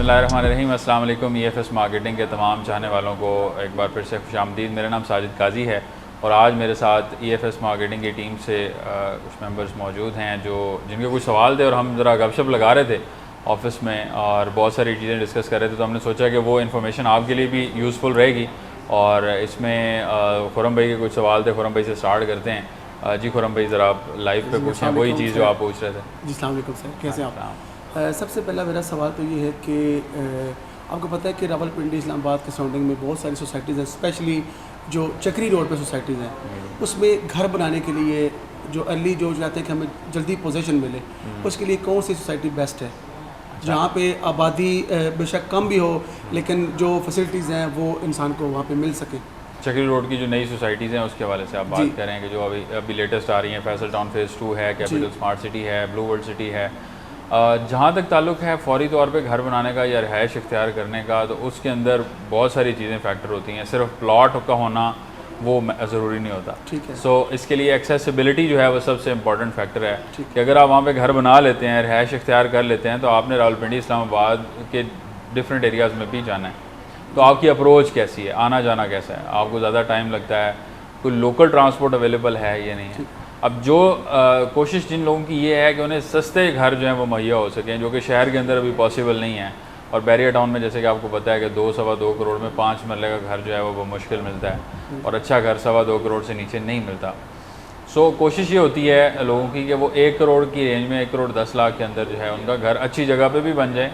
बिस्मिल्लाहिर्रहमानिर्रहीम। अस्सलाम वालेकुम। EFS मार्केटिंग के तमाम चाहने वालों को एक बार फिर से खुशामदीद। मेरा नाम साजिद काजी है और आज मेरे साथ EFS मार्केटिंग की टीम से कुछ मेंबर्स मौजूद हैं जो जिनके कुछ सवाल थे और हम ज़रा गपशप लगा रहे थे ऑफिस में और बहुत सारी चीज़ें डिस्कस कर रहे थे, तो हमने सोचा कि वो इन्फॉर्मेशन आपके लिए भी यूज़फुल रहेगी। और इसमें खुरम भाई के कुछ सवाल थे, खुरम भाई से स्टार्ट करते हैं। जी खुरम भाई, ज़रा आप लाइव पे पूछें वही चीज़ जो आप पूछ रहे थे। जी अस्सलाम वालेकुम सर, कैसे आप? सबसे पहला मेरा सवाल तो ये है कि आपको पता है कि रावलपिंडी इस्लामाबाद के सराउंडिंग में बहुत सारी सोसाइटीज़ हैं, स्पेशली जो चक्री रोड पे सोसाइटीज़ हैं, उसमें घर बनाने के लिए जो अर्ली जो चाहते हैं कि हमें जल्दी पोजीशन मिले, उसके लिए कौन सी सोसाइटी बेस्ट है जहाँ पे आबादी बेशक कम भी हो लेकिन जो फैसिलिटीज़ हैं वो इंसान को वहाँ पे मिल सके? चक्री रोड की जो नई सोसाइटीज़ हैं उसके हवाले से आप बात करें कि जो अभी लेटेस्ट आ रही हैं, फैसल टाउन फेज़ 2 है, कैपिटल स्मार्ट सिटी है, ब्लू वर्ल्ड सिटी है। जहाँ तक ताल्लुक़ है फौरी तौर पे घर बनाने का या रिहाइश इख्तियार करने का, तो उसके अंदर बहुत सारी चीज़ें फैक्टर होती हैं। सिर्फ प्लॉट का होना वो ज़रूरी नहीं होता। ठीक है। सो इसके लिए एक्सेसिबिलिटी जो है वो सबसे इम्पॉर्टेंट फैक्टर है कि अगर आप वहाँ पे घर बना लेते हैं, रिहाइश इख्तियार कर लेते हैं, तो आपने रावलपिंडी इस्लामाबाद के डिफरेंट एरियाज़ में भी जाना है, तो आपकी अप्रोच कैसी है, आना जाना कैसा है, आपको ज़्यादा टाइम लगता है, कोई लोकल ट्रांसपोर्ट अवेलेबल है ये नहीं है। अब जो कोशिश जिन लोगों की ये है कि उन्हें सस्ते घर जो हैं वो मुहैया हो सकें, जो कि शहर के अंदर अभी पॉसिबल नहीं है। और बैरियर टाउन में जैसे कि आपको पता है कि 2-2.25 करोड़ में 5 मरले का घर जो है वो मुश्किल मिलता है और अच्छा घर 2.25 करोड़ से नीचे नहीं मिलता। सो कोशिश ये होती है लोगों की कि वो 1 करोड़ की रेंज में 1 करोड़ 10 लाख के अंदर जो है उनका घर अच्छी जगह पे भी बन जाए,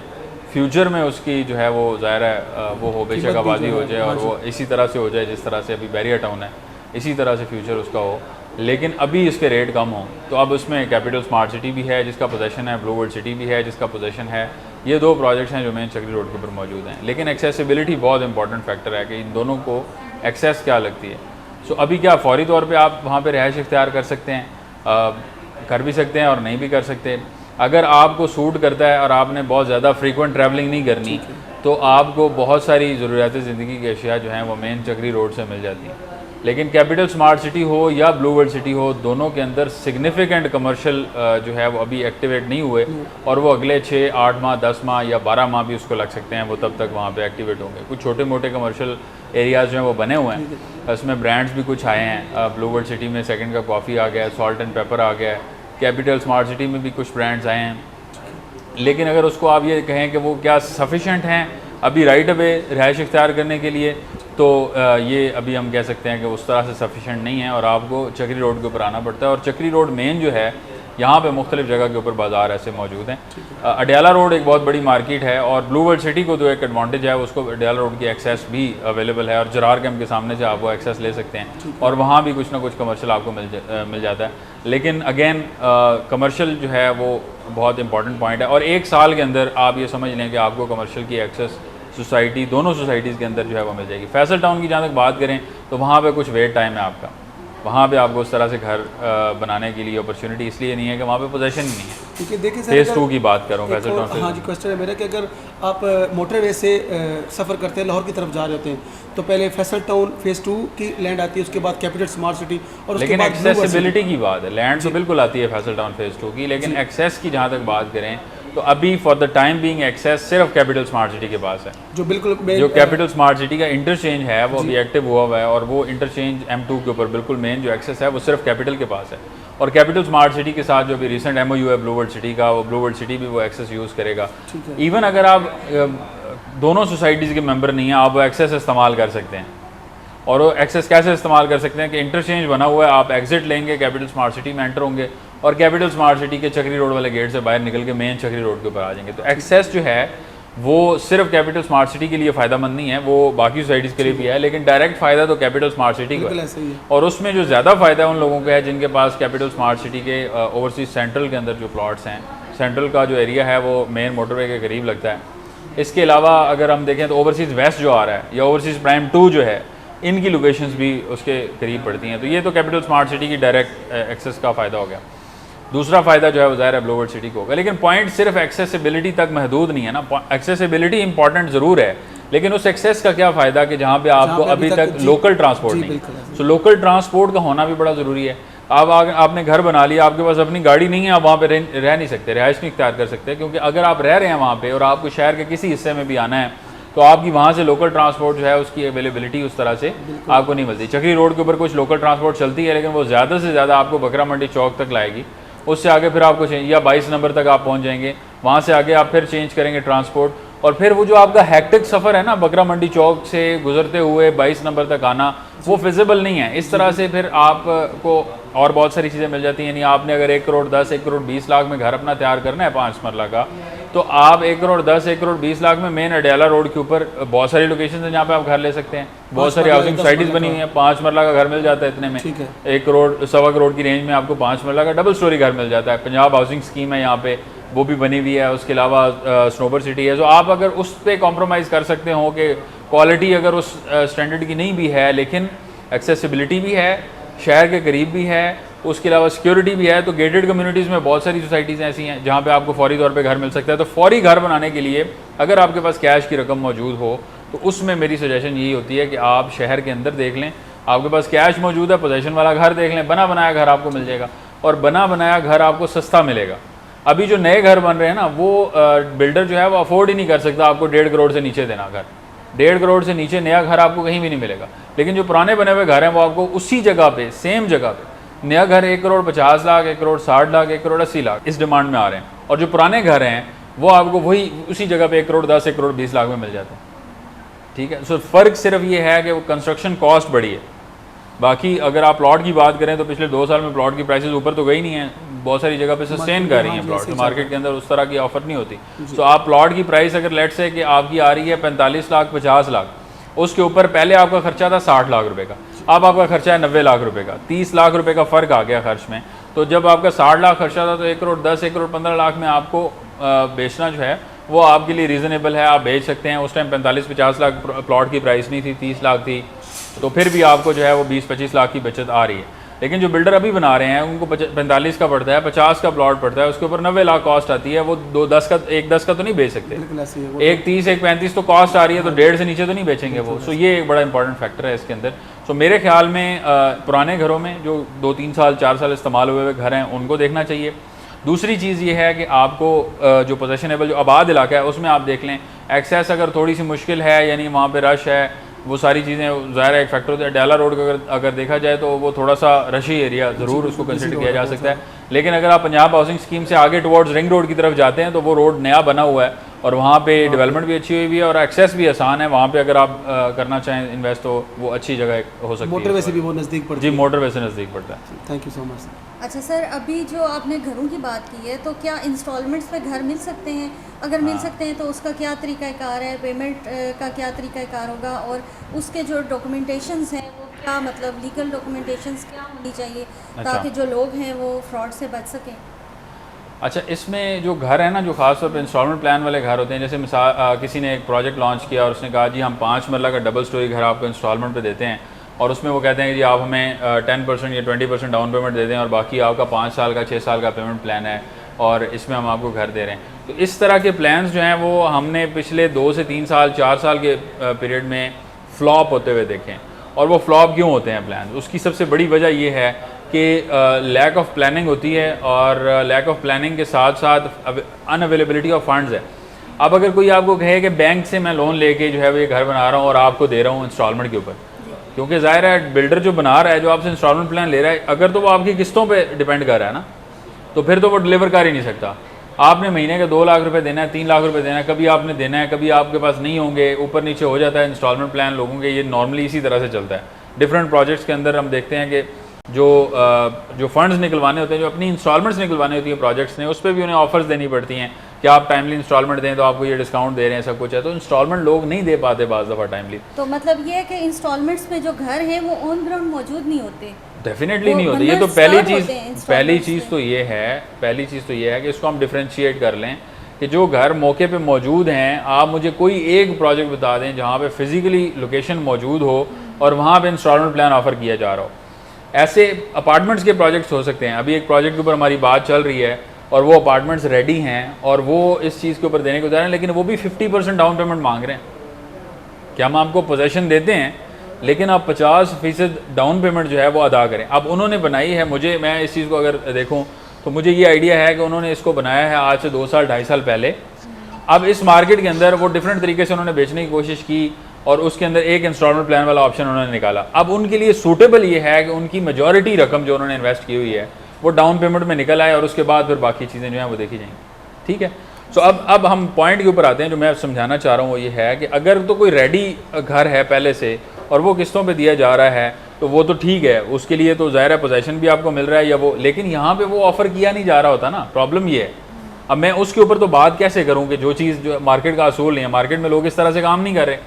फ्यूचर में उसकी जो है वो ज़ाहिर है वो हो बेशक आबादी हो जाए और वो इसी तरह से हो जाए जिस तरह से अभी बैरियर टाउन है, इसी तरह से फ्यूचर उसका हो, लेकिन अभी इसके रेट कम हों। तो अब उसमें कैपिटल स्मार्ट सिटी भी है जिसका पोजेसन है, ब्लू वर्ल्ड सिटी भी है जिसका पोजेसन है। ये 2 प्रोजेक्ट्स हैं जो मेन चक्री रोड के ऊपर मौजूद हैं। लेकिन एक्सेसिबिलिटी बहुत इंपॉर्टेंट फैक्टर है कि इन दोनों को एक्सेस क्या लगती है। सो अभी क्या फ़ौरी तौर पे आप वहाँ पे रिहाइश इख्तियार कर सकते हैं, कर भी सकते हैं और नहीं भी कर सकते। अगर आपको सूट करता है और आपने बहुत ज़्यादा फ्रीक्वेंट ट्रैवलिंग नहीं करनी, तो आपको बहुत सारी ज़रूरियात ज़िंदगी की अशिया जो हैं वो मेन चक्री रोड से मिल जाती हैं। लेकिन कैपिटल स्मार्ट सिटी हो या ब्लू वर्ल्ड सिटी हो, दोनों के अंदर सिग्निफिकेंट कमर्शियल जो है वो अभी एक्टिवेट नहीं हुए और वो अगले 6-8 माह 10 माह या 12 माह भी उसको लग सकते हैं, वो तब तक वहाँ पे एक्टिवेट होंगे। कुछ छोटे मोटे कमर्शियल एरियाज़ जो हैं वो बने हुए हैं, उसमें ब्रांड्स भी कुछ आए हैं। ब्लू वर्ल्ड सिटी में सेकंड का कॉफ़ी आ गया है, सॉल्ट एंड पेपर आ गया है, कैपिटल स्मार्ट सिटी में भी कुछ ब्रांड्स आए हैं। लेकिन अगर उसको आप ये कहें कि वो क्या सफिशेंट हैं अभी राइट अवे रिहाइश इख्तियार करने के लिए, तो ये अभी हम कह सकते हैं कि उस तरह से सफिशेंट नहीं है और आपको चक्री रोड के ऊपर आना पड़ता है। और चक्री रोड मेन जो है यहाँ पे मुख्तलिफ जगह के ऊपर बाज़ार ऐसे मौजूद हैं। अडियाला रोड एक बहुत बड़ी मार्केट है और ब्लू वर्ल्ड सिटी को तो एक एडवांटेज है, उसको अडियाला रोड की एक्सेस भी अवेलेबल है और जरार कैंप के सामने से आप वो एक्सेस ले सकते हैं और वहाँ भी कुछ ना कुछ कमर्शियल आपको मिल जाता है। लेकिन अगेन कमर्शियल जो है वो बहुत इंपॉर्टेंट पॉइंट है और 1 साल के अंदर आप ये समझ लें कि आपको कमर्शियल की एक्सेस सोसाइटी दोनों सोसाइटीज़ के अंदर जो है वो मिल जाएगी। फैसल टाउन की जहाँ तक बात करें तो वहाँ पे कुछ वेट टाइम है आपका, वहाँ पे आपको उस तरह से घर बनाने के लिए अपॉर्चुनिटी इसलिए नहीं है कि वहाँ पे पोजीशन ही नहीं है। ठीक है, देखिए फेज़ 2 की बात करूँ फैसल टाउन। हाँ जी, क्वेश्चन है मेरा कि अगर आप मोटरवे से सफ़र करते हैं, लाहौर की तरफ जा रहे होते हैं, तो पहले फैसल टाउन फेज़ 2 की लैंड आती है, उसके बाद कैपिटल स्मार्ट सिटी और उसके बाद एक्सेसिबिलिटी की बात है। लैंड तो बिल्कुल आती है फैसल टाउन फेज़ 2 की, लेकिन एक्सेस की जहाँ तक बात करें तो अभी for the time being access सिर्फ कैपिटल स्मार्ट सिटी के पास है। जो कैपिटल स्मार्ट सिटी का इंटरचेंज है वो अभी एक्टिव हुआ है और वो इंटरचेंज M2 के ऊपर बिल्कुल मेन जो एक्सेस है वो सिर्फ कैपिटल के पास है। और कैपिटल स्मार्ट सिटी के साथ जो अभी रिसेंट MOU है ब्लू वर्ल्ड सिटी का, वो ब्लू वर्ल्ड सिटी भी वो एक्सेस यूज़ करेगा। इवन अगर आप दोनों सोसाइटीज़ के मेम्बर नहीं हैं, आप वो एक्सेस इस्तेमाल कर सकते हैं। और वो एक्सेस कैसे इस्तेमाल कर सकते हैं कि इंटरचेंज बना हुआ है, आप एग्जिट लेंगे, कैपिटल स्मार्ट सिटी में एंटर होंगे और कैपिटल स्मार्ट सिटी के चक्री रोड वाले गेट से बाहर निकल के मेन चक्री रोड के ऊपर आ जाएंगे। तो एक्सेस जो है वो सिर्फ कैपिटल स्मार्ट सिटी के लिए फ़ायदेमंद नहीं है, वो बाकी सोसाइटीज़ के लिए भी है, लेकिन डायरेक्ट फ़ायदा तो कैपिटल स्मार्ट सिटी को है। और उसमें जो ज़्यादा फ़ायदा उन लोगों को है जिनके पास कैपिटल स्मार्ट सिटी के ओवरसीज सेंट्रल के अंदर जो प्लॉट्स हैं, सेंट्रल का जो एरिया है वो मेन मोटरवे के करीब लगता है। इसके अलावा अगर हम देखें तो ओवरसीज़ वेस्ट जो आ रहा है या ओवरसीज़ प्राइम 2 जो है, इनकी लोकेशंस भी उसके करीब पड़ती हैं। तो ये तो कैपिटल स्मार्ट सिटी की डायरेक्ट एक्सेस का फ़ायदा हो गया। दूसरा फ़ायदा जो है वो ज़ाहिर है ब्लू वर्ल्ड सिटी को होगा। लेकिन पॉइंट सिर्फ एक्सेसिबिलिटी तक महदूद नहीं है ना, एक्सेसिबिलिटी इंपॉर्टेंट ज़रूर है, लेकिन उस एक्सेस का क्या फ़ायदा कि जहाँ पे आपको अभी तक लोकल ट्रांसपोर्ट नहीं। सो लोकल ट्रांसपोर्ट का होना भी बड़ा ज़रूरी है। अब आपने घर बना लिया, आपके पास अपनी गाड़ी नहीं है, आप वहाँ पे रह नहीं सकते, रिहाइश नहीं इख्तियार कर सकते, क्योंकि अगर आप रह रहे हैं वहाँ पे और आपको शहर के किसी हिस्से में भी आना है तो आपकी वहाँ से लोकल ट्रांसपोर्ट जो है उसकी अवेलेबिलिटी उस तरह से आपको नहीं मिलती। चक्री रोड के ऊपर कुछ लोकल ट्रांसपोर्ट चलती है, लेकिन वो ज़्यादा से ज़्यादा आपको बकरा मंडी चौक तक लाएगी, उससे आगे फिर आपको या 22 नंबर तक आप पहुँच जाएंगे, वहाँ से आगे आप फिर चेंज करेंगे ट्रांसपोर्ट, और फिर वो जो आपका हैक्टिक सफ़र है ना बकरा मंडी चौक से गुजरते हुए 22 नंबर तक आना, वो फिजिबल नहीं है। इस तरह से फिर आपको और बहुत सारी चीज़ें मिल जाती हैं। यानी आपने अगर 1 करोड़ 10, 1 करोड़ 20 लाख में घर अपना तैयार करना है 5 मरला का, तो आप 1 करोड़ 10, 1 करोड़ 20 लाख में मेन अडयाला रोड के ऊपर बहुत सारी लोकेशन है जहाँ पे आप घर ले सकते हैं। बहुत सारी हाउसिंग सोसाइटीज़ बनी हुई हैं, 5 मरला का घर मिल जाता है इतने में, 1 करोड़ 1.25 करोड़ की रेंज में आपको 5 मरला का डबल स्टोरी घर मिल जाता है। पंजाब हाउसिंग स्कीम है यहाँ पे, वो भी बनी हुई है। उसके अलावा स्नोबर सिटी है। तो आप अगर उस पर कॉम्प्रोमाइज़ कर सकते हो कि क्वालिटी अगर उस स्टैंडर्ड की नहीं भी है लेकिन एक्सेसिबिलिटी भी है, शहर के करीब भी है, उसके अलावा सिक्योरिटी भी है, तो गेटेड कम्युनिटीज़ में बहुत सारी सोसाइटीज़ ऐसी हैं जहाँ पे आपको फौरी तौर पे घर मिल सकता है। तो फौरी घर बनाने के लिए अगर आपके पास कैश की रकम मौजूद हो तो उसमें मेरी सजेशन यही होती है कि आप शहर के अंदर देख लें, आपके पास कैश मौजूद है, पोजेसन वाला घर देख लें, बना बनाया घर आपको मिल जाएगा, और बना बनाया घर आपको सस्ता मिलेगा। अभी जो नए घर बन रहे हैं ना, वो बिल्डर जो है वो अफोर्ड ही नहीं कर सकता आपको 1.5 करोड़ से नीचे देना घर। 1.5 करोड़ से नीचे नया घर आपको कहीं भी नहीं मिलेगा। लेकिन जो पुराने बने हुए घर हैं वो आपको उसी जगह पे, सेम जगह पे, नया घर 1 करोड़ 50 लाख, 1 करोड़ 60 लाख, 1 करोड़ 80 लाख इस डिमांड में आ रहे हैं, और जो पुराने घर हैं वो आपको वही उसी जगह पे 1 करोड़ 10, 1 करोड़ 20 लाख में मिल जाते हैं। ठीक है, सो फ़र्क सिर्फ ये है कि वो कंस्ट्रक्शन कॉस्ट बढ़ी है। बाकी अगर आप प्लॉट की बात करें तो पिछले 2 साल में प्लॉट की प्राइसेस ऊपर तो गई नहीं है, बहुत सारी जगह पे सस्टेन कर रही हैं प्लॉट, तो मार्केट के अंदर उस तरह की ऑफर नहीं होती। तो आप प्लॉट की प्राइस अगर लेट से कि आपकी आ रही है 45 लाख 50 लाख, उसके ऊपर पहले आपका खर्चा था 60 लाख रुपए का, अब आपका खर्चा है 90 लाख रुपए का, 30 लाख रुपए का फ़र्क आ गया खर्च में। तो जब आपका 60 लाख खर्चा था तो 1 करोड़ 10, 1 करोड़ 15 लाख में आपको बेचना जो है वो आपके लिए रीज़नेबल है, आप बेच सकते हैं। उस टाइम 45-50 लाख प्लॉट की प्राइस नहीं थी, 30 लाख थी, तो फिर भी आपको जो है वो 20-25 लाख की बचत आ रही है। लेकिन जो बिल्डर अभी बना रहे हैं उनको 45 का पड़ता है, 50 का प्लॉट पड़ता है, उसके ऊपर 90 लाख कॉस्ट आती है। वो 1 10 का तो नहीं बेच सकते, 1 30, 1 35 तो कॉस्ट आ रही है, तो 1.5 से नीचे तो नहीं बेचेंगे वो। सो ये एक बड़ा इंपॉर्टेंट फैक्टर है इसके अंदर। सो मेरे ख्याल में पुराने घरों में जो 2-3 साल 4 साल इस्तेमाल हुए हुए घर हैं उनको देखना चाहिए। दूसरी चीज़ ये है कि आपको जो पोजेशनेबल जो आबाद इलाका है उसमें आप देख लें, एक्सेस अगर थोड़ी सी मुश्किल है, यानी वहाँ पे रश है, वो सारी चीज़ें ज़ाहिर है एक फैक्टर होता है। अडयाला रोड का अगर देखा जाए तो वो थोड़ा सा रशी एरिया ज़रूर उसको कंसिडर किया जा सकता है। लेकिन अगर आप पंजाब हाउसिंग स्कीम से आगे टुवर्ड्स रिंग रोड की तरफ जाते हैं तो वो रोड नया बना हुआ है और वहाँ पे डेवलपमेंट भी अच्छी हुई है और एक्सेस भी आसान है। वहाँ पे अगर आप करना चाहें इन्वेस्ट तो वो अच्छी जगह हो सकती है। मोटरवे से भी वो नज़दीक पड़ता है। जी, मोटरवे से नज़दीक पड़ता है। Thank you so much. अच्छा सर, अभी जो आपने घरों की बात की है, तो क्या इंस्टॉलमेंट्स पे घर मिल सकते हैं? अगर मिल सकते हैं तो उसका क्या तरीक़ाकार है, पेमेंट का क्या तरीक़ाकार होगा, और उसके जो डॉक्यूमेंटेशंस हैं वो क्या, मतलब लीगल डॉक्यूमेंटेशंस क्या होनी चाहिए ताकि जो लोग हैं वो फ्रॉड से बच सकें? अच्छा, इसमें जो घर है ना, जो खास तौर पे इंस्टॉलमेंट प्लान वाले घर होते हैं, जैसे मिसाल किसी ने एक प्रोजेक्ट लॉन्च किया और उसने कहा जी हम 5 मरला का डबल स्टोरी घर आपको इंस्टॉलमेंट पे देते हैं, और उसमें वो कहते हैं कि जी आप हमें 10% या 20% डाउन पेमेंट दे दें और बाकी आपका 5 साल का 6 साल का पेमेंट प्लान है और इसमें हम आपको घर दे रहे हैं। तो इस तरह के प्लान्स जो हैं वो हमने पिछले 2 से 3 साल 4 साल के पीरियड में फ्लॉप होते हुए देखे हैं। और वो फ्लॉप क्यों होते हैं प्लान? उसकी सबसे बड़ी वजह ये है कि लैक ऑफ प्लानिंग होती है, और लैक ऑफ प्लानिंग के साथ साथ अनअवेलेबिलिटी ऑफ फंड्स है। अब अगर कोई आपको कहे कि बैंक से मैं लोन लेके जो है वो ये घर बना रहा हूँ और आपको दे रहा हूँ इंस्टॉलमेंट के ऊपर, क्योंकि ज़ाहिर है बिल्डर जो बना रहा है, जो आपसे इंस्टॉलमेंट प्लान ले रहा है, अगर तो वो आपकी किस्तों पे डिपेंड कर रहा है ना, तो फिर तो वो डिलीवर कर ही नहीं सकता। आपने महीने का 2 लाख रुपए देना है, 3 लाख रुपए देना है, कभी आपने देना है, कभी आपके पास नहीं होंगे, ऊपर नीचे हो जाता है इंस्टॉलमेंट प्लान लोगों के। ये नॉर्मली इसी तरह से चलता है। डिफरेंट प्रोजेक्ट्स के अंदर हम देखते हैं कि जो फंड्स निकलवाने होते हैं, जो अपनी इंस्टॉलमेंट्स निकलवाने होती हैं प्रोजेक्ट्स ने, उस पर भी उन्हें ऑफर्स देनी पड़ती हैं कि आप टाइमली इंस्टॉलमेंट दें तो आपको ये डिस्काउंट दे रहे हैं, सब कुछ है। तो इंस्टॉलमेंट लोग नहीं दे पाते बाज़ दफ़ा टाइमली। तो मतलब ये है कि इंस्टॉलमेंट्स में जो घर हैं वो ऑन ग्राउंड मौजूद नहीं होते? डेफिनेटली नहीं होते। ये तो पहली चीज़ तो ये है कि इसको हम डिफ्रेंशिएट कर लें कि जो घर मौके पे मौजूद हैं, आप मुझे कोई एक प्रोजेक्ट बता दें जहाँ पे फिजिकली लोकेशन मौजूद हो और वहाँ पे इंस्टॉलमेंट प्लान ऑफर किया जा रहा हो। ऐसे अपार्टमेंट्स के प्रोजेक्ट्स हो सकते हैं। अभी एक प्रोजेक्ट के ऊपर हमारी बात चल रही है और वो अपार्टमेंट्स रेडी हैं और वो इस चीज़ के ऊपर देने को तैयार हैं, लेकिन वो भी 50% डाउन पेमेंट मांग रहे हैं कि हम आपको पोजेसन देते हैं, लेकिन आप 50% डाउन पेमेंट जो है वो अदा करें। अब उन्होंने बनाई है, मैं इस चीज़ को अगर देखूँ तो मुझे ये आइडिया है कि उन्होंने इसको बनाया है आज से 2 साल 2.5 साल पहले। अब इस मार्केट के अंदर वो डिफरेंट तरीके से उन्होंने बेचने की कोशिश की और उसके अंदर एक इंस्टॉलमेंट प्लान वाला ऑप्शन उन्होंने निकाला। अब उनके लिए सूटेबल ये है कि उनकी मेजॉरिटी रकम जो उन्होंने इन्वेस्ट की हुई है वो डाउन पेमेंट में निकल आए और उसके बाद फिर बाकी चीज़ें जो हैं वो देखी जाएंगी। ठीक है, तो अब हम पॉइंट के ऊपर आते हैं। जो मैं समझाना चाह रहा हूँ वो ये है कि अगर तो कोई रेडी घर है पहले से और वो किस्तों पे दिया जा रहा है तो वो तो ठीक है, उसके लिए तो ज़ाहिर है पोजेसन भी आपको मिल रहा है या वो, लेकिन यहाँ पे वो ऑफ़र किया नहीं जा रहा होता ना, प्रॉब्लम ये है। अब मैं उसके ऊपर तो बात कैसे करूँ कि जो चीज़ जो मार्केट का असूल नहीं है, मार्केट में लोग इस तरह से काम नहीं कर रहे।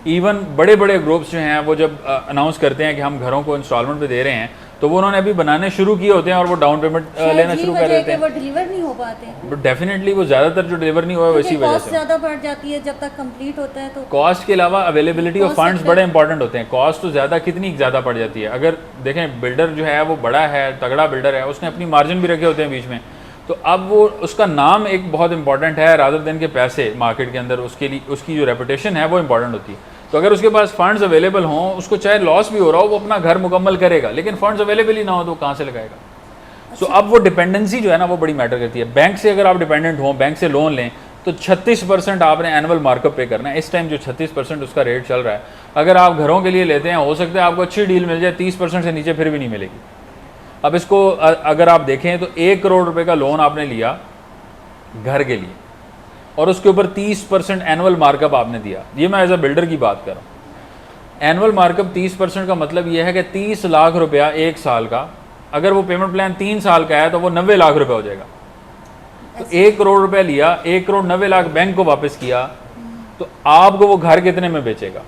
इवन बड़े बड़े ग्रुप्स जो हैं वो जब अनाउंस करते हैं कि हम घरों को इंस्टॉलमेंट पे दे रहे हैं तो वो उन्होंने अभी बनाने शुरू किए होते हैं और वो डाउन पेमेंट लेना शुरू कर देते हैं, वो डिलीवर नहीं हो पाते। बट डेफिनेटली वो ज़्यादातर जो डिलीवर नहीं हुआ है इसी वजह से ज़्यादा बढ़ जाती है जब तक कंप्लीट होता है। तो कॉस्ट के अलावा अवेलेबिलिटी ऑफ फंड्स बड़े इंपॉर्टेंट होते हैं। कॉस्ट तो ज़्यादा कितनी ज़्यादा पड़ जाती है। अगर देखें बिल्डर जो है वो बड़ा है, तगड़ा बिल्डर है, उसने अपनी मार्जिन भी रखे होते हैं बीच में, तो अब वो उसका नाम एक बहुत इंपॉर्टेंट है रादर देन के पैसे मार्केट के अंदर, उसके लिए उसकी जो रेपुटेशन है वो इंपॉर्टेंट होती है। तो अगर उसके पास फंड्स अवेलेबल हों, उसको चाहे लॉस भी हो रहा हो वो अपना घर मुकम्मल करेगा, लेकिन फंड्स अवेलेबल ही ना हो तो कहाँ से लगाएगा। सो अब वो डिपेंडेंसी जो है ना वो बड़ी मैटर करती है। बैंक से अगर आप डिपेंडेंट हों, बैंक से लोन लें तो 36% आपने एनुअल मार्कअप पे करना है। इस टाइम जो 36% उसका रेट चल रहा है, अगर आप घरों के लिए लेते हैं हो सकता है आपको अच्छी डील मिल जाए, 30% से नीचे फिर भी नहीं मिलेगी। अब इसको अगर आप देखें तो 1 करोड़ रुपए का लोन आपने लिया घर के लिए और उसके ऊपर 30% एनुअल मार्कअप आपने दिया। ये मैं एज अ बिल्डर की बात कर रहा हूँ। एनुअल मार्कअप 30% का मतलब ये है कि 30 लाख रुपया 1 साल का, अगर वो पेमेंट प्लान 3 साल का है तो वो 90 लाख रुपया हो जाएगा। तो 1 करोड़ रुपया लिया, 1 करोड़ 90 लाख बैंक को वापस किया, तो आपको वो घर कितने में बेचेगा?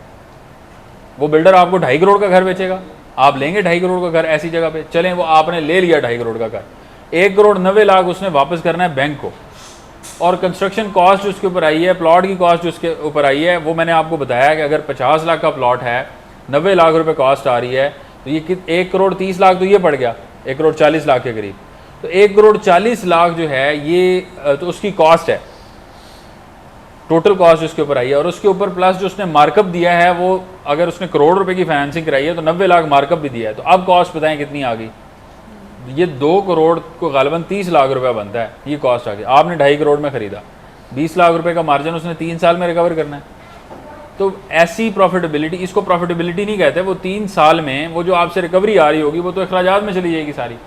वो बिल्डर आपको 2.5 करोड़ का घर बेचेगा। आप लेंगे 2.5 करोड़ का घर ऐसी जगह पे, चलें वो आपने ले लिया 2.5 करोड़ का घर, 1 करोड़ 90 लाख उसने वापस करना है बैंक को, और कंस्ट्रक्शन कॉस्ट जो उसके ऊपर आई है, प्लॉट की कॉस्ट जो उसके ऊपर आई है, वो मैंने आपको बताया कि अगर 50 लाख का प्लॉट है, 90 लाख रुपए कॉस्ट आ रही है, तो ये 1 करोड़ 30 लाख तो ये पड़ गया, 1 करोड़ 40 लाख के करीब। तो 1 करोड़ 40 लाख जो है ये तो उसकी कॉस्ट है, टोटल कॉस्ट उसके ऊपर आई है, और उसके ऊपर प्लस जो उसने मार्कअप दिया है, वो अगर उसने करोड़ रुपए की फाइनेंसिंग कराई है तो 90 लाख मार्कअप भी दिया है। तो अब कॉस्ट बताएं कितनी आ गई? ये 2 करोड़ को गालिबन 30 लाख रुपया बनता है, ये कॉस्ट आ गई। आपने 2.5 करोड़ में ख़रीदा, 20 लाख रुपए का मार्जिन उसने 3 साल में रिकवर करना है। तो ऐसी प्रॉफिटेबिलिटी, इसको प्रॉफिटेबिलिटी नहीं कहते, वो 3 साल में वो जो आपसे रिकवरी आ रही होगी वो तो अखराजात में चली जाएगी सारी,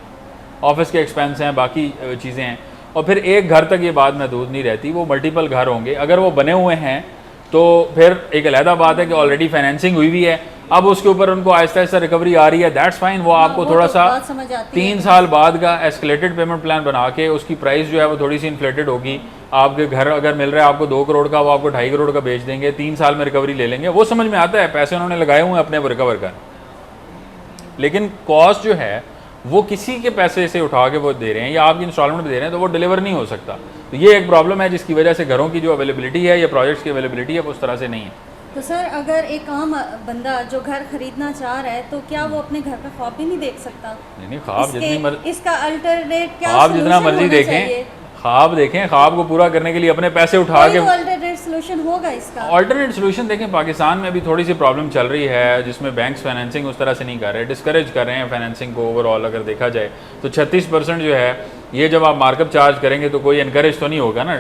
ऑफिस के एक्सपेंस हैं, बाकी चीज़ें हैं। और फिर एक घर तक ये बात महदूद नहीं रहती, वो मल्टीपल घर होंगे। अगर वो बने हुए हैं तो फिर एक अलहदा बात है कि ऑलरेडी फाइनेंसिंग हुई हुई है, अब उसके ऊपर उनको आहिस्ता आहिस्ता रिकवरी आ रही है, दैट्स फाइन। वो आपको थोड़ा सा 3 साल बाद का एस्केलेटेड पेमेंट प्लान बना के उसकी प्राइस जो है वो थोड़ी सी इन्फ्लेटेड होगी। आपके घर अगर मिल रहा है आपको 2 करोड़ का, वो आपको 2.5 करोड़ का बेच देंगे, 3 साल में रिकवरी ले लेंगे। वो समझ में आता है, पैसे उन्होंने लगाए हुए हैं अपने वो रिकवर कर, लेकिन कॉस्ट जो है वो किसी के पैसे से उठा के वो दे रहे हैं या आपकी इंस्टॉलमेंट दे रहे हैं, तो वो डिलीवर नहीं हो सकता। तो ये एक प्रॉब्लम है जिसकी वजह से घरों की जो अवेलेबिलिटी है या प्रोजेक्ट्स की अवेलेबिलिटी है वो उस तरह से नहीं है। तो सर अगर एक आम बंदा जो घर खरीदना चाह रहा है तो क्या वो अपने घर का ख्वाब भी नहीं देख सकता? नहीं, ख्वाब जितनी इसका अल्टरनेट क्या, ख्वाब जितना मर्जी देखें, ख्वाब देखें, ख्वाब को पूरा करने के लिए अपने पैसे उठा के अल्टरनेट सोल्यूशन होगा इसका। अल्टरनेट सोल्यूशन देखें, पाकिस्तान में अभी थोड़ी सी प्रॉब्लम चल रही है जिसमें बैंक्स फाइनेंसिंग उस तरह से नहीं कर रहे, डिस्करेज कर रहे हैं फाइनेंसिंग को ओवरऑल। अगर देखा जाए तो 36% जो है ये जब आप मार्कअप चार्ज करेंगे तो कोई इनकरेज तो नहीं होगा ना।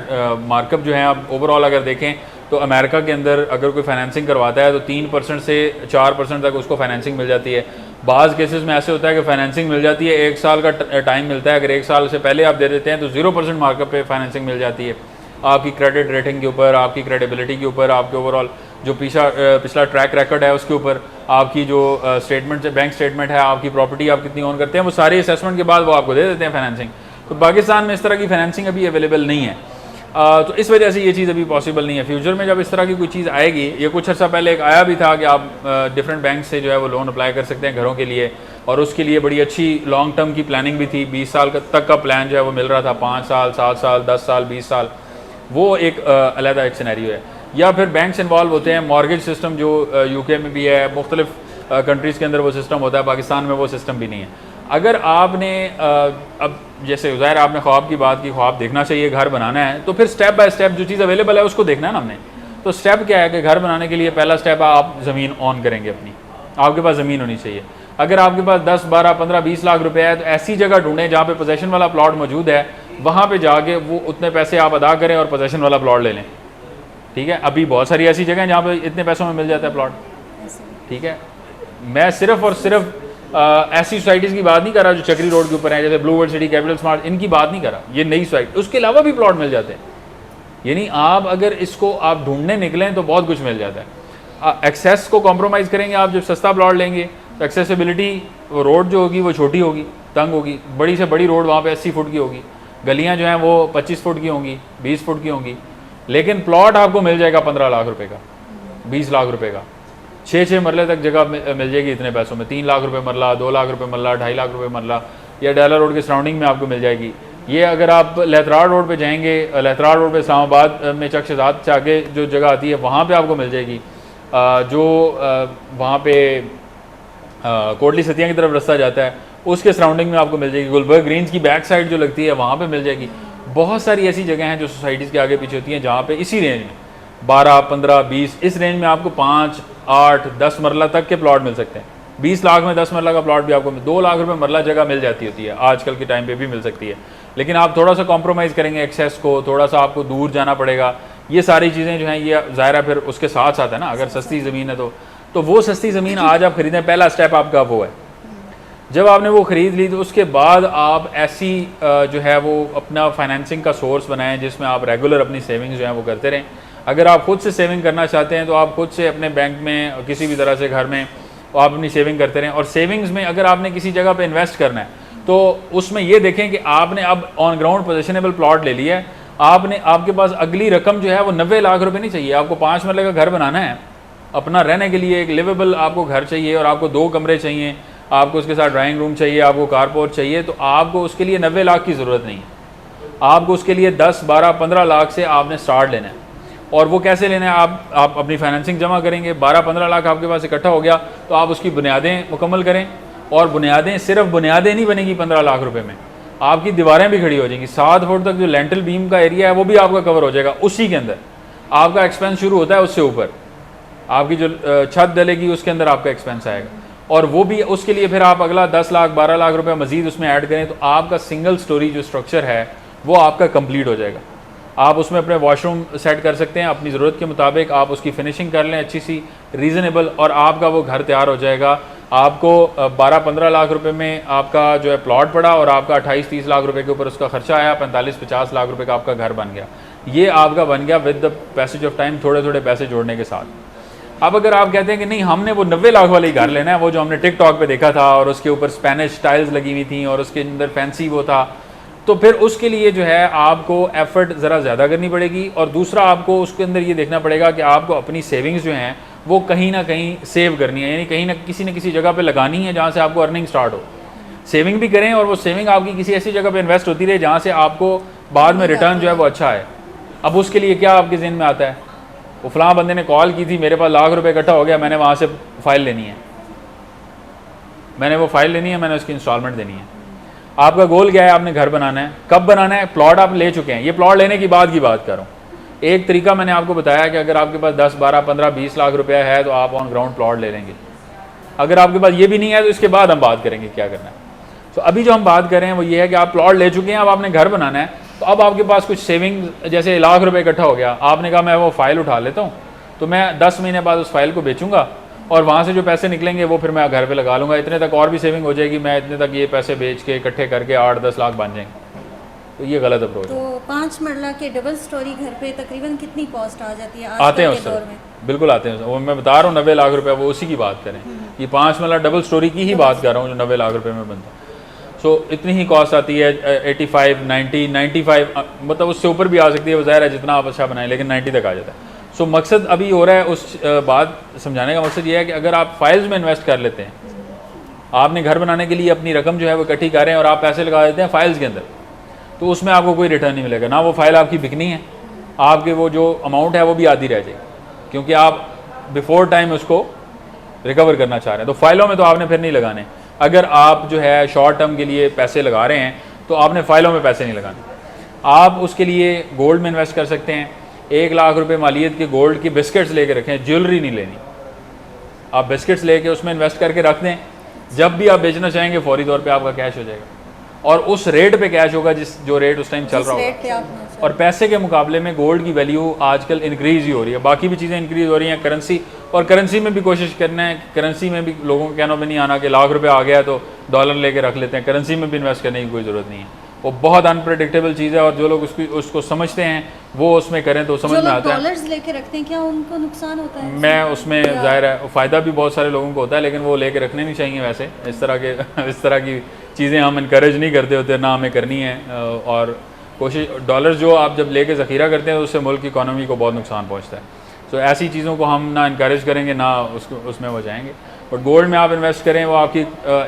मार्कअप जो है आप ओवरऑल अगर देखें तो अमेरिका के अंदर अगर कोई फाइनेंसिंग करवाता है तो 3% से 4% तक उसको फाइनेंसिंग मिल जाती है। बाज़ केसेस में ऐसे होता है कि फाइनेंसिंग मिल जाती है, 1 साल का टाइम मिलता है, अगर 1 साल से पहले आप दे देते हैं तो 0% मार्कअप पे फाइनेंसिंग मिल जाती है। आपकी क्रेडिट रेटिंग के ऊपर, आपकी क्रेडिबिलिटी के ऊपर, आपके ओवरऑल जो पिछला ट्रैक रिकॉर्ड है उसके ऊपर, आपकी जो स्टेटमेंट बैंक स्टेटमेंट है, आपकी प्रॉपर्टी आप कितनी ओन करते हैं, वो सारी असेसमेंट के बाद वो आपको दे देते हैं फाइनेंसिंग। तो पाकिस्तान में इस तरह की फाइनेंसिंग अभी अवेलेबल नहीं है, तो इस वजह से ये चीज़ अभी पॉसिबल नहीं है। फ्यूचर में जब इस तरह की कोई चीज़ आएगी, ये कुछ अर्सा पहले एक आया भी था कि आप डिफरेंट बैंक से जो है वो लोन अप्लाई कर सकते हैं घरों के लिए, और उसके लिए बड़ी अच्छी लॉन्ग टर्म की प्लानिंग भी थी। 20 साल तक का प्लान जो है वो मिल रहा था, 5 साल, 7 साल, 10 साल, 20 साल, वो एक अलहदा एक सिनेरियो है। या फिर बैंक्स इन्वॉल्व होते हैं, मॉर्गेज सिस्टम जो यूके में भी है, मुख्तलिफ कंट्रीज़ के अंदर वो सिस्टम होता है, पाकिस्तान में वो सिस्टम भी नहीं है। अगर आपने अब जैसे ज़ाहिर आपने ख्वाब की बात की, ख्वाब देखना चाहिए, घर बनाना है, तो फिर स्टेप बाय स्टेप जो चीज़ अवेलेबल है उसको देखना है ना हमने। तो स्टेप क्या है कि घर बनाने के लिए पहला स्टेप आप ज़मीन ऑन करेंगे अपनी, आपके पास ज़मीन होनी चाहिए। अगर आपके पास 10, 12, 15, 20 लाख रुपए है तो ऐसी जगह ढूंढें जहाँ पे पोजेशन वाला प्लॉट मौजूद है, वहाँ पे जाके वो उतने पैसे आप अदा करें और पोजेशन वाला प्लॉट ले लें। ठीक है, अभी बहुत सारी ऐसी जगह हैं जहाँ पे इतने पैसों में मिल जाता है प्लॉट। ठीक है, मैं सिर्फ और सिर्फ ऐसी सोसाइटीज़ की बात नहीं कर रहा जो चक्री रोड के ऊपर है, जैसे blue world city, capital smart, इनकी बात नहीं कर रहा, ये नई सोसाइटी, उसके अलावा भी प्लॉट मिल जाते हैं। यानी आप अगर इसको आप ढूंढने निकलें तो बहुत कुछ मिल जाता है। एक्सेस को कॉम्प्रोमाइज़ करेंगे आप जब सस्ता प्लॉट लेंगे तो एक्सेसिबिलिटी, वो रोड जो होगी वो छोटी होगी, तंग होगी, बड़ी से बड़ी रोड वहाँ पे 80 फुट की होगी, गलियाँ जो हैं वो 25 फुट की होंगी, 20 फुट की होंगी, लेकिन प्लॉट आपको मिल जाएगा 15 लाख रुपए का, 20 लाख रुपए का, 6 मरले तक जगह मिल जाएगी इतने पैसों में, 3 लाख रुपए मरला, 2 लाख रुपए मरला, 2.5 लाख रुपए मरला, या डाला रोड के सराउंडिंग में आपको मिल जाएगी। ये अगर आप लहतराड़ रोड पे जाएंगे, लहतराड़ रोड पे इस्लामाबाद में चक शहजाद से आगे जो जगह आती है वहाँ पे आपको मिल जाएगी। जो वहाँ पे कोटली सतिया की तरफ रास्ता जाता है उसके सराउंडिंग में आपको मिल जाएगी। गुलबर्ग ग्रीन्स की बैक साइड जो लगती है वहाँ पे मिल जाएगी। बहुत सारी ऐसी जगह हैं जो सोसाइटीज़ के आगे पीछे होती हैं जहाँ पे इसी रेंज में 12, 15, 20 इस रेंज में आपको 5, 8, 10 मरला तक के प्लॉट मिल सकते हैं। 20 लाख में 10 मरला का प्लॉट भी आपको 2 लाख रुपए मरला जगह मिल जाती होती है, आजकल के टाइम पे भी मिल सकती है। लेकिन आप थोड़ा सा कॉम्प्रोमाइज़ करेंगे एक्सेस को, थोड़ा सा आपको दूर जाना पड़ेगा, ये सारी चीज़ें जो हैं ये ज़ाहिर है फिर उसके साथ साथ है ना। अगर सस्ती ज़मीन है तो वो सस्ती ज़मीन आज आप ख़रीदें, पहला स्टेप आपका वो है। जब आपने वो ख़रीद ली तो उसके बाद आप ऐसी जो है वो अपना फाइनेंसिंग का सोर्स बनाएं जिसमें आप रेगुलर अपनी सेविंग्स जो हैं वो करते रहें। अगर आप खुद से सेविंग करना चाहते हैं तो आप खुद से अपने बैंक में किसी भी तरह से घर में आप अपनी सेविंग करते रहें। और सेविंग्स में अगर आपने किसी जगह पे इन्वेस्ट करना है तो उसमें ये देखें कि आपने अब ऑन ग्राउंड पोजेशनेबल प्लॉट ले लिया है, आपके पास अगली रकम जो है वो 90 लाख रुपए नहीं चाहिए, आपको 5 मरले का घर बनाना है, अपना रहने के लिए एक लिवेबल आपको घर चाहिए और आपको 2 कमरे चाहिए, आपको उसके साथ ड्राइंग रूम चाहिए, आपको कारपोर्ट चाहिए, तो आपको उसके लिए 90 लाख की ज़रूरत नहीं है। आपको उसके लिए 10, 12, 15 लाख से आपने स्टार्ट लेना है। और वो कैसे लेना है, आप अपनी फाइनेंसिंग जमा करेंगे, 12-15 लाख आपके पास इकट्ठा हो गया तो आप उसकी बुनियादें मुकम्मल करें। और बुनियादें सिर्फ बुनियादें नहीं बनेगी 15 लाख रुपए में, आपकी दीवारें भी खड़ी हो जाएंगी। 7 फुट तक जो लेंटल बीम का एरिया है वो भी आपका कवर हो जाएगा। उसी के अंदर आपका एक्सपेंस शुरू होता है, उससे ऊपर आपकी जो छत डलेगी उसके अंदर आपका एक्सपेंस आएगा। और वो भी उसके लिए फिर आप अगला 10 लाख 12 लाख रुपए मजीद उसमें ऐड करें तो आपका सिंगल स्टोरी जो स्ट्रक्चर है वो आपका कंप्लीट हो जाएगा। आप उसमें अपने वॉशरूम सेट कर सकते हैं अपनी ज़रूरत के मुताबिक, आप उसकी फिनिशिंग कर लें अच्छी सी रीज़नेबल, और आपका वो घर तैयार हो जाएगा। आपको 12-15 लाख रुपए में आपका जो है प्लॉट पड़ा और आपका 28-30 लाख रुपए के ऊपर उसका खर्चा आया, 45-50 लाख रुपए का आपका घर बन गया। ये आपका बन गया with the passage of time, थोड़े थोड़े पैसे जोड़ने के साथ। अब अगर आप कहते हैं कि नहीं हमने वो 90 लाख वाला ही घर लेना है, वो जो हमने टिकटॉक पे देखा था और उसके ऊपर स्पेनिश टाइल्स लगी हुई थी और उसके अंदर फैंसी वो था, तो फिर उसके लिए जो है आपको एफर्ट ज़रा ज़्यादा करनी पड़ेगी। और दूसरा आपको उसके अंदर ये देखना पड़ेगा कि आपको अपनी सेविंग्स जो हैं वो कहीं ना कहीं सेव करनी है, यानी कहीं ना किसी जगह पे लगानी है जहाँ से आपको अर्निंग स्टार्ट हो। सेविंग भी करें और वो सेविंग आपकी किसी ऐसी जगह पे इन्वेस्ट होती रहे जहाँ से आपको बाद में रिटर्न जो है वो अच्छा है। अब उसके लिए क्या आपके ज़हन में आता है, वो फलां बंदे ने कॉल की थी, मेरे पास लाख रुपए इकट्ठा हो गया, मैंने वहाँ से फ़ाइल लेनी है, मैंने उसकी इंस्टॉलमेंट देनी है। आपका गोल क्या है, आपने घर बनाना है, कब बनाना है, प्लॉट आप ले चुके हैं, ये प्लॉट लेने की बात की बात कर रहा हूँ। एक तरीका मैंने आपको बताया कि अगर आपके पास 10, 12, 15, 20 लाख रुपया है तो आप ऑन ग्राउंड प्लॉट ले लेंगे। अगर आपके पास ये भी नहीं है तो इसके बाद हम बात करेंगे क्या करना है। तो अभी जो हम बात कर रहे हैं वो ये है कि आप प्लॉट ले चुके हैं, अब आपने घर बनाना है, तो अब आपके पास कुछ सेविंग जैसे लाख रुपए इकट्ठा हो गया, आपने कहा मैं वो फाइल उठा लेता हूँ, तो मैं 10 महीने बाद उस फाइल को बेचूंगा और वहाँ से जो पैसे निकलेंगे वो फिर मैं घर पे लगा लूँगा, इतने तक और भी सेविंग हो जाएगी, मैं इतने तक ये पैसे बेच के इकट्ठे करके 8-10 लाख बन जाएंगे। तो ये गलत अप्रोच है। तो 5 मरला के डबल स्टोरी घर पे तकरीबन कितनी कॉस्ट आ जाती है आते हैं उस दौर में? बिल्कुल आते हैं, वो मैं बता रहा हूँ 90 लाख रुपये, वो उसी की बात करें, ये 5 मरला डबल स्टोरी की ही बात कर रहा हूँ जो 90 लाख रुपये में बनता है। सो इतनी ही कॉस्ट आती है, 85, 90, 95, मतलब उससे ऊपर भी आ सकती है, वो ज़ाहिर है जितना आप अच्छा बनाएं, लेकिन 90 तक आ जाता है। सो मकसद अभी हो रहा है, उस बात समझाने का मकसद ये है कि अगर आप फाइल्स में इन्वेस्ट कर लेते हैं, आपने घर बनाने के लिए अपनी रकम जो है वो इकट्ठी करें और आप पैसे लगा देते हैं फाइल्स के अंदर, तो उसमें आपको कोई रिटर्न नहीं मिलेगा, ना वो फाइल आपकी बिकनी है, आपके वो जो अमाउंट है वो भी आधी रह जाएगी, क्योंकि आप बिफोर टाइम उसको रिकवर करना चाह रहे हैं। तो फाइलों में तो आपने फिर नहीं लगाने। अगर आप जो है शॉर्ट टर्म के लिए पैसे लगा रहे हैं तो आपने फाइलों में पैसे नहीं लगाने। आप उसके लिए गोल्ड में इन्वेस्ट कर सकते हैं, 1 लाख रुपए मालियत के गोल्ड की बिस्किट्स लेके रखें, ज्वेलरी नहीं लेनी। आप बिस्किट्स लेके उसमें इन्वेस्ट करके रख दें, जब भी आप बेचना चाहेंगे फौरी तौर पे आपका कैश हो जाएगा और उस रेट पे कैश होगा जो रेट उस टाइम चल रहा होगा। और पैसे के मुकाबले में गोल्ड की वैल्यू आजकल इंक्रीज़ ही हो रही है, बाकी भी चीज़ें इंक्रीज़ हो रही हैं, करेंसी, और करेंसी में भी कोशिश करना है, करेंसी में भी लोगों के कहने में नहीं आना कि लाख रुपए आ गया तो डॉलर लेके रख लेते हैं, करेंसी में भी इन्वेस्ट करने की कोई ज़रूरत नहीं है। वो बहुत अनप्रेडिक्टेबल चीज़ है और जो लोग उसको समझते हैं वो उसमें करें तो समझ में आता है। डॉलर्स लेके रखते हैं क्या उनको नुकसान होता है? मैं उसमें ज़ाहिर है फ़ायदा भी बहुत सारे लोगों को होता है, लेकिन वो लेके रखने नहीं चाहिए वैसे। इस तरह की चीज़ें हम इनकरेज नहीं करते होते, ना हमें करनी है। और कोशिश, डॉलर जो आप जब लेके ज़ख़ीरा करते हैं तो उससे मुल्क की इकॉनमी को बहुत नुकसान पहुँचता है। तो ऐसी चीज़ों को हम ना इनकरेज करेंगे ना उसमें वो जाएंगे। बट गोल्ड में आप इन्वेस्ट करें, वो आपकी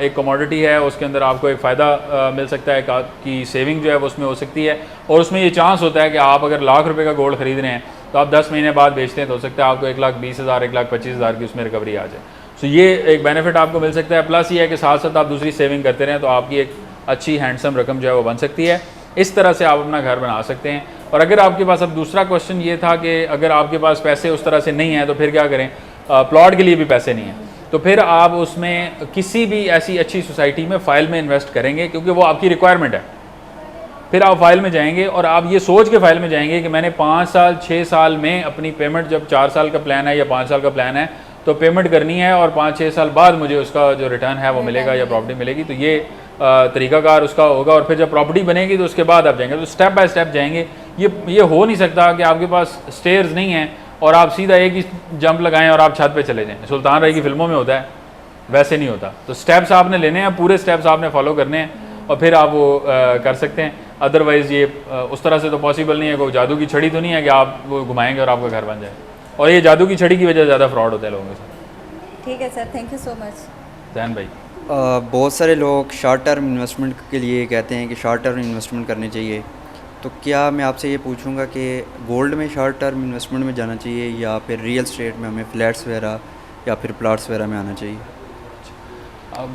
एक कमोडिटी है, उसके अंदर आपको एक फ़ायदा मिल सकता है, आपकी सेविंग जो है वो उसमें हो सकती है। और उसमें ये चांस होता है कि आप अगर लाख रुपए का गोल्ड खरीद रहे हैं तो आप 10 महीने बाद बेचते हैं तो हो सकता है आपको 1,20,000 1,25,000 की उसमें रिकवरी आ जाए। सो ये एक बेनिफिट आपको मिल सकता है। प्लस ये है कि साथ साथ आप दूसरी सेविंग करते रहें तो आपकी एक अच्छी हैंडसम रकम जो है वो बन सकती है। इस तरह से आप अपना घर बना सकते हैं। और अगर आपके पास, अब दूसरा क्वेश्चन ये था कि अगर आपके पास पैसे उस तरह से नहीं हैं तो फिर क्या करें, प्लॉट के लिए भी पैसे नहीं हैं, तो फिर आप उसमें किसी भी ऐसी अच्छी सोसाइटी में फ़ाइल में इन्वेस्ट करेंगे क्योंकि वो आपकी रिक्वायरमेंट है। फिर आप फाइल में जाएंगे और आप ये सोच के फाइल में जाएंगे कि मैंने 5 साल 6 साल में अपनी पेमेंट, जब 4 साल का प्लान है या 5 साल का प्लान है तो पेमेंट करनी है और 5-6 साल बाद मुझे उसका जो रिटर्न है वो मिलेगा या प्रॉपर्टी मिलेगी। तो ये तरीकाकार उसका होगा। और फिर जब प्रॉपर्टी बनेगी तो उसके बाद आप जाएंगे, तो स्टेप बाय स्टेप जाएंगे। ये हो नहीं सकता कि आपके पास स्टेयर्स नहीं हैं और आप सीधा एक ही जंप लगाएं और आप छत पे चले जाएं। सुल्तान राय की फिल्मों में होता है, वैसे नहीं होता। तो स्टेप्स आपने लेने हैं, पूरे स्टेप्स आपने फॉलो करने हैं और फिर आप वो कर सकते हैं। अदरवाइज़ ये उस तरह से तो पॉसिबल नहीं है। कोई जादू की छड़ी तो नहीं है कि आप वो घुमाएंगे और आपका घर बन जाए। और ये जादू की छड़ी की वजह से ज़्यादा फ्रॉड होता है लोगों के साथ। ठीक है sir, thank you so much. Jain भाई, बहुत सारे लोग शॉर्ट टर्म इन्वेस्टमेंट के लिए कहते हैं कि शॉर्ट टर्म इन्वेस्टमेंट करनी चाहिए, तो क्या मैं आपसे ये पूछूंगा कि गोल्ड में शॉर्ट टर्म इन्वेस्टमेंट में जाना चाहिए या फिर रियल स्टेट में, हमें फ्लैट्स वगैरह या फिर प्लॉट्स वगैरह में आना चाहिए?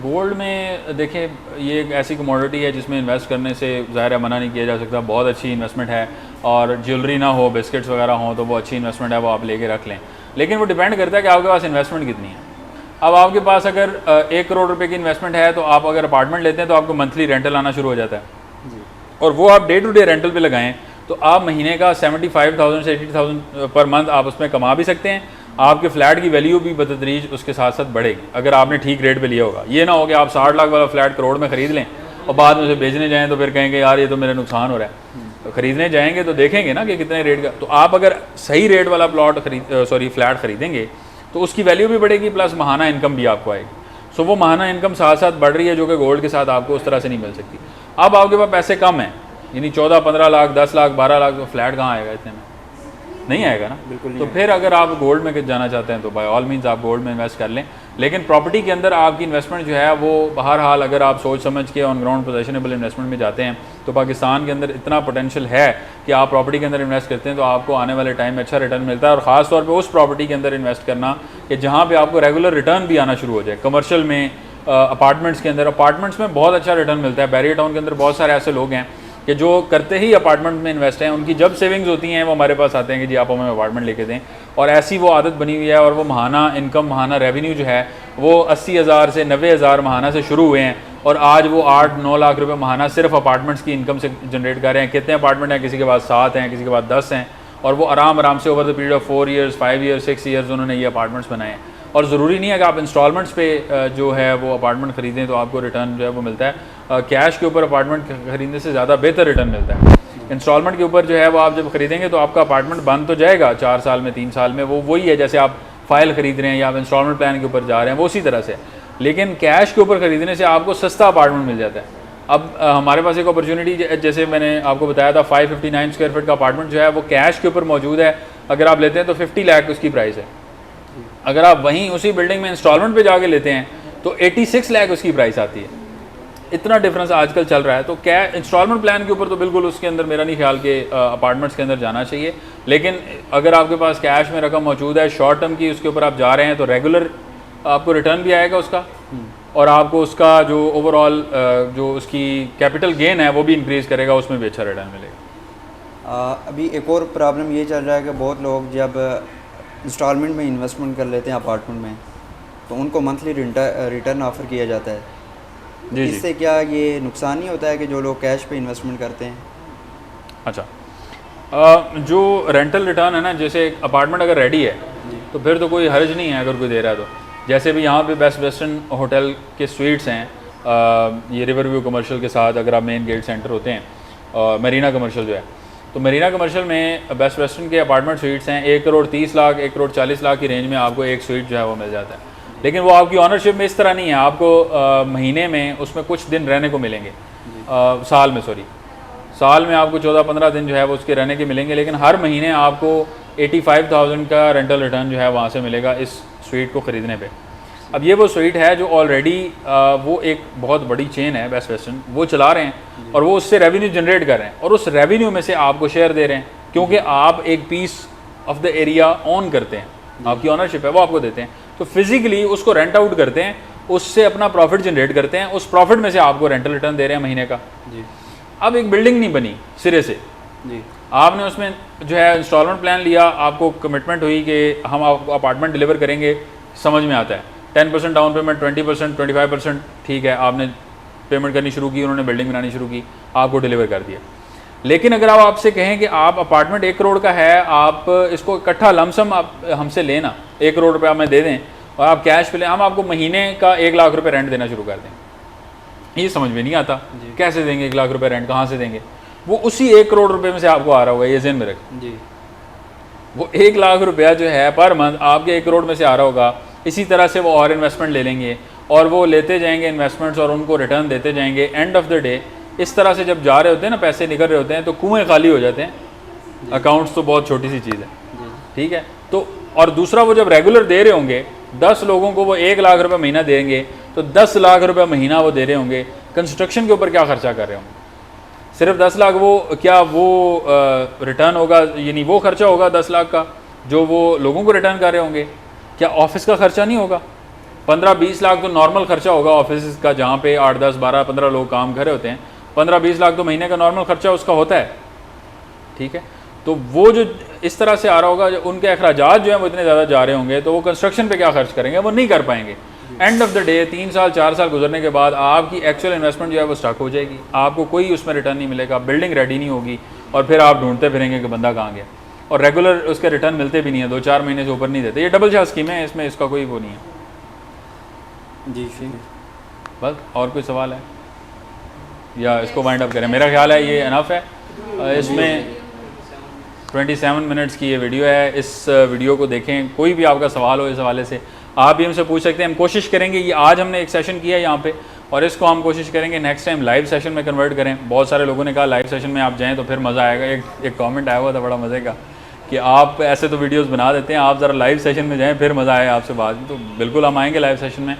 गोल्ड में देखिए, ये एक ऐसी कमोडिटी है जिसमें इन्वेस्ट करने से ज़ाहिर है मना नहीं किया जा सकता। बहुत अच्छी इन्वेस्टमेंट है और ज्वेलरी ना हो, बिस्किट्स वगैरह हो तो वो अच्छी इन्वेस्टमेंट है, वो आप लेके रख लें। लेकिन वो डिपेंड करता है कि आपके पास इन्वेस्टमेंट कितनी है। अब आपके पास अगर 1 करोड़ रुपए की इन्वेस्टमेंट है तो आप अगर अपार्टमेंट लेते हैं तो आपको मंथली रेंटल आना शुरू हो जाता है और वो आप डे टू डे रेंटल पे लगाएं तो आप महीने का 75,000 से 80,000 पर मंथ आप उसमें कमा भी सकते हैं। आपके फ्लैट की वैल्यू भी बतदरीज उसके साथ साथ बढ़ेगी अगर आपने ठीक रेट पे लिया होगा। ये ना हो कि आप 60 लाख वाला फ्लैट करोड़ में ख़रीद लें और बाद में उसे बेचने जाएँ तो फिर कहेंगे यार ये तो मेरा नुकसान हो रहा है। तो ख़रीदने जाएंगे तो देखेंगे ना कि कितने रेट का, तो आप अगर सही रेट वाला फ्लैट ख़रीदेंगे तो उसकी वैल्यू भी बढ़ेगी, प्लस महाना इनकम भी आपको आएगी। सो वो महाना इनकम साथ साथ बढ़ रही है जो कि गोल्ड के साथ आपको उस तरह से नहीं मिल सकती। अब आपके पास पैसे कम हैं, यानी 14-15 लाख 10 लाख 12 लाख, तो फ्लैट कहाँ आएगा इतने में? नहीं आएगा ना, बिल्कुल। तो फिर अगर आप गोल्ड में जाना चाहते हैं तो बाय ऑल मीन्स आप गोल्ड में इन्वेस्ट कर लें। लेकिन प्रॉपर्टी के अंदर आपकी इन्वेस्टमेंट जो है वो बहरहाल अगर आप सोच समझ के ऑन ग्राउंड पोजेशनेबल इन्वेस्टमेंट में जाते हैं तो पाकिस्तान के अंदर इतना पोटेंशियल है कि आप प्रॉपर्टी के अंदर इन्वेस्ट करते हैं तो आपको आने वाले टाइम में अच्छा रिटर्न मिलता है। और ख़ास तौर पर उस प्रॉपर्टी के अंदर इन्वेस्ट करना कि जहाँ पर आपको रेगुलर रिटर्न भी आना शुरू हो जाए। कमर्शियल में, अपार्टमेंट्स के अंदर, अपार्टमेंट्स में बहुत अच्छा रिटर्न मिलता है। बैरियर टाउन के अंदर बहुत सारे ऐसे लोग हैं कि जो करते ही अपार्टमेंट में इन्वेस्ट हैं, उनकी जब सेविंग्स होती हैं वो हमारे पास आते हैं कि जी आप हमें अपार्टमेंट लेके दें। और ऐसी वो आदत बनी हुई है और वो महाना इनकम, महाना रेवेन्यू जो है वो 80,000 से 90,000 महाना से शुरू हुए हैं और आज वो 8-9 लाख रुपए महाना सिर्फ अपार्टमेंट्स की इनकम से जनरेट कर रहे हैं। कितने अपार्टमेंट हैं? किसी के पास 7 हैं, किसी के पास 10 हैं और वो आराम से over the period of 4 years 5 years 6 years उन्होंने ये अपार्टमेंट्स बनाए हैं। और ज़रूरी नहीं है कि आप इंस्टॉलमेंट्स पे जो है वो अपार्टमेंट ख़रीदें तो आपको रिटर्न जो है वो मिलता है। कैश के ऊपर अपार्टमेंट खरीदने से ज़्यादा बेहतर रिटर्न मिलता है। इंस्टॉलमेंट के ऊपर जो है वो आप जब खरीदेंगे तो आपका अपार्टमेंट बन तो जाएगा 4 साल में 3 साल में, वो वही है जैसे आप फाइल ख़रीद रहे हैं या आप इंस्टॉलमेंट प्लान के ऊपर जा रहे हैं, वो उसी तरह से। लेकिन कैश के ऊपर ख़रीदने से आपको सस्ता अपार्टमेंट मिल जाता है। अब हमारे पास एक अपॉर्चुनिटी, जैसे मैंने आपको बताया था 559 स्क्वायर फीट का अपार्टमेंट जो है वो कैश के ऊपर मौजूद है। अगर आप लेते हैं तो 50 लाख उसकी प्राइस है। अगर आप वहीं उसी बिल्डिंग में इंस्टॉलमेंट पे जाके लेते हैं तो 86 लाख उसकी प्राइस आती है। इतना डिफरेंस आजकल चल रहा है। तो क्या इंस्टॉलमेंट प्लान के ऊपर तो बिल्कुल उसके अंदर मेरा नहीं ख्याल कि अपार्टमेंट्स के अंदर जाना चाहिए। लेकिन अगर आपके पास कैश में रकम मौजूद है शॉर्ट टर्म की, उसके ऊपर आप जा रहे हैं तो रेगुलर आपको रिटर्न भी आएगा उसका और आपको उसका जो ओवरऑल जो उसकी कैपिटल गेन है वो भी इंक्रीज़ करेगा, उसमें भी अच्छा रिटर्न मिलेगा। अभी एक और प्रॉब्लम ये चल रहा है कि बहुत लोग जब इंस्टॉलमेंट में इन्वेस्टमेंट कर लेते हैं अपार्टमेंट में तो उनको मंथली रिटर्न ऑफ़र किया जाता है। जी जी। इससे क्या ये नुकसान नहीं होता है कि जो लोग कैश पे इन्वेस्टमेंट करते हैं? अच्छा, जो रेंटल रिटर्न है ना, जैसे एक अपार्टमेंट अगर रेडी है तो फिर तो कोई हर्ज नहीं है अगर कोई दे रहा है तो। जैसे भी यहाँ पे बेस्ट वेस्टर्न होटल के स्वीट्स हैं, ये रिवर व्यू कमर्शियल के साथ अगर आप मेन गेट सेंटर होते हैं, मरीना कमर्शियल जो है, तो मरीना कमर्शियल में बेस्ट वेस्टर्न के अपार्टमेंट स्वीट्स हैं 1 करोड़ 30 लाख 1 करोड़ 40 लाख की रेंज में आपको एक स्वीट जो है वो मिल जाता है। लेकिन वो आपकी ऑनरशिप में इस तरह नहीं है, आपको महीने में उसमें कुछ दिन रहने को मिलेंगे, साल में आपको 14-15 दिन जो है वो उसके रहने के मिलेंगे, लेकिन हर महीने आपको 85,000 का रेंटल रिटर्न जो है वहाँ से मिलेगा इस स्वीट को ख़रीदने पे। अब ये वो स्वीट है जो ऑलरेडी वो एक बहुत बड़ी चेन है बेस्ट वेस्टर्न, वो चला रहे हैं और वो उससे रेवेन्यू जनरेट कर रहे हैं और उस रेवेन्यू में से आपको शेयर दे रहे हैं, क्योंकि आप एक piece of the area on करते हैं, आपकी ऑनरशिप है वो आपको देते हैं, तो फिजिकली उसको रेंट आउट करते हैं, उससे अपना प्रॉफिट जनरेट करते हैं, उस प्रॉफिट में से आपको रेंटल रिटर्न दे रहे हैं महीने का। जी। अब एक बिल्डिंग नहीं बनी सिरे से, जी। आपने उसमें जो है इंस्टॉलमेंट प्लान लिया, आपको कमिटमेंट हुई कि हम आपको अपार्टमेंट डिलीवर करेंगे, समझ में आता है 10% डाउन पेमेंट, 20%, 25%, ठीक है, आपने पेमेंट करनी शुरू की, उन्होंने बिल्डिंग बनानी शुरू की, आपको डिलीवर कर दिया। लेकिन अगर आप आपसे कहें कि आप अपार्टमेंट 1 करोड़ का है, आप इसको इकट्ठा लमसम आप हमसे लेना, 1 करोड़ रुपये हमें दे दें और आप कैश पे लें, हम आपको महीने का 1 लाख रुपये रेंट देना शुरू कर दें। ये समझ में नहीं आता, कैसे देंगे 1 लाख रुपये रेंट, कहाँ से देंगे? वो उसी 1 करोड़ रुपये में से आपको आ रहा होगा, ये ज़हन में रखें। जी। वो 1 लाख रुपया जो है पर मंथ आपके 1 करोड़ में से आ रहा होगा। इसी तरह से वो और इन्वेस्टमेंट ले लेंगे और वो लेते जाएंगे इन्वेस्टमेंट्स और उनको रिटर्न देते जाएंगे। एंड ऑफ द डे इस तरह से जब जा रहे होते हैं ना, पैसे निकल रहे होते हैं, तो कुएँ खाली हो जाते हैं। अकाउंट्स तो बहुत छोटी सी चीज़ है, ठीक है। तो और दूसरा, वो जब रेगुलर दे रहे होंगे 10 लोगों को वो 1 लाख रुपये महीना देंगे, तो 10 लाख रुपये महीना वो दे रहे होंगे। कंस्ट्रक्शन के ऊपर क्या खर्चा कर रहे होंगे? सिर्फ 10 लाख वो क्या वो रिटर्न होगा, यानी वो खर्चा होगा 10 लाख का जो वो लोगों को रिटर्न कर रहे होंगे? क्या ऑफिस का खर्चा नहीं होगा? 15-20 लाख तो नॉर्मल खर्चा होगा ऑफिस का, जहाँ पे 8, 10, 12, 15 लोग काम कर रहे होते हैं। 15-20 लाख तो महीने का नॉर्मल खर्चा उसका होता है, ठीक है। तो वो जो इस तरह से आ रहा होगा, उनके अखराजात जो हैं वो इतने ज़्यादा जा रहे होंगे, तो वो कंस्ट्रक्शन पे क्या खर्च करेंगे? वो नहीं कर पाएंगे। एंड ऑफ द डे 3 साल 4 साल गुजरने के बाद आपकी एक्चुअल इन्वेस्टमेंट जो है वो स्टक हो जाएगी, आपको कोई उसमें रिटर्न नहीं मिलेगा, बिल्डिंग रेडी नहीं होगी और फिर आप ढूंढते फिरेंगे कि बंदा कहाँ गया। और रेगुलर उसके रिटर्न मिलते भी नहीं है, 2-4 महीने से ऊपर नहीं देते। ये डबल शाह स्कीम है, इसमें इसका कोई वो नहीं है। जी ठीक है। बस और कोई सवाल है या इसको वाइंड अप करें? मेरा ख्याल है ये इनफ है। इसमें 27 मिनट्स की ये वीडियो है। इस वीडियो को देखें, कोई भी आपका सवाल हो इस हवाले से आप भी हमसे पूछ सकते हैं। हम कोशिश करेंगे, ये आज हमने एक सेशन किया है यहाँ पे, और इसको हम कोशिश करेंगे नेक्स्ट टाइम लाइव सेशन में कन्वर्ट करें। बहुत सारे लोगों ने कहा लाइव सेशन में आप जाएँ तो फिर मज़ा आएगा। एक कॉमेंट आया हुआ था बड़ा मज़े का कि आप ऐसे तो वीडियोज़ बना देते हैं, आप ज़रा लाइव सेशन में जाएँ फिर मज़ा आए आपसे बात। तो बिल्कुल हम आएँगे लाइव सेशन में,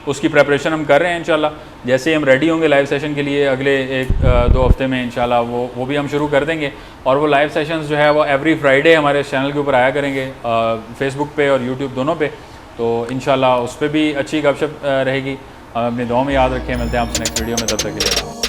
उसकी प्रेपरेशन हम कर रहे हैं इंशाल्लाह। जैसे ही हम रेडी होंगे लाइव सेशन के लिए अगले 1-2 हफ्ते में इंशाल्लाह वो भी हम शुरू कर देंगे। और वो लाइव सेशंस जो है वो एवरी फ्राइडे हमारे चैनल के ऊपर आया करेंगे, फेसबुक पे और यूट्यूब दोनों पे। तो इंशाल्लाह उस पर भी अच्छी गपशप रहेगी। अपनी दुआ में याद रखें। मिलते हैं आपसे नेक्स्ट वीडियो में, तब तक के लिए।